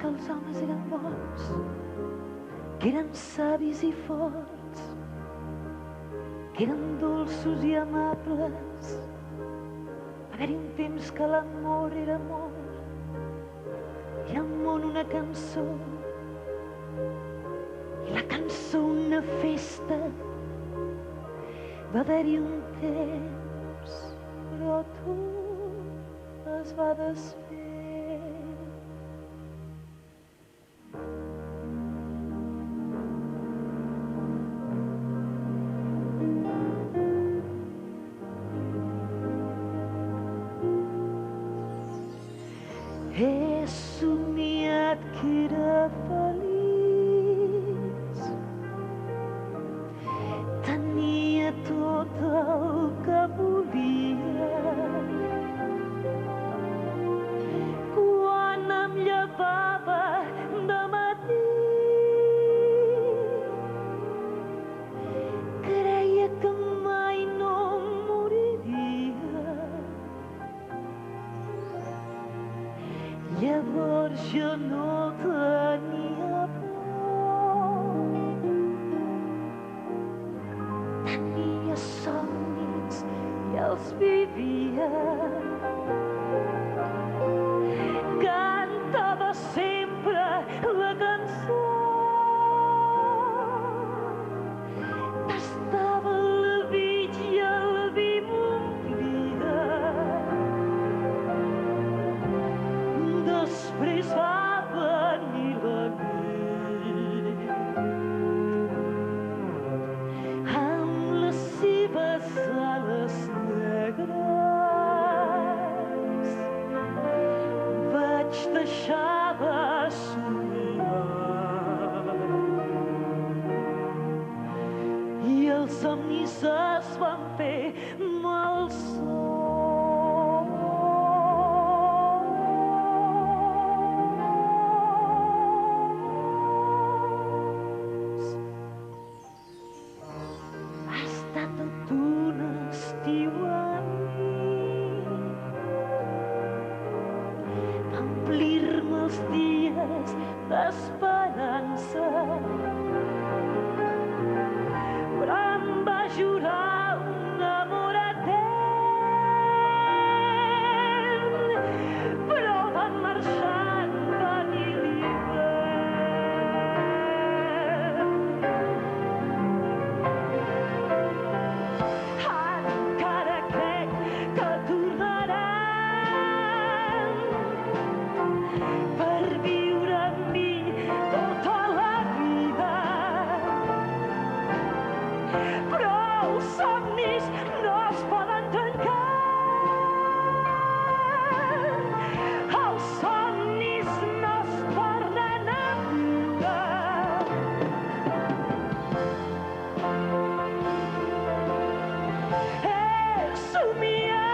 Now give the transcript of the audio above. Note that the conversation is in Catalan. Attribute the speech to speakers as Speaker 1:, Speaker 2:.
Speaker 1: que els homes eren bons, que eren savis i forts, que eren dolços i amables. Va haver-hi un temps que l'amor era amor, i el món una cançó, i la cançó una festa. Va haver-hi un temps, però tot es va desfer. He somiat que era feliç, tenia tot el que volia. Quan em llevava de matí, creia que mai no moriria. Llavors jo no tenia por, tenia somnis i els vivia. Cantava sempre la cançó, tastava la vida i el vi m'omplia. Després va venir la nit, amb les seves ales negres. Vaig deixar de somiar i els somnis es van fer malsons. Omplir-me els dies d'esperança, però em va jurar un amor etern. Però van marxar en venir l'hivern. Encara crec que tornaran per viure amb mi tota la vida. Però els somnis no es poden tancar. Els somnis no es tornen a viure. He somiat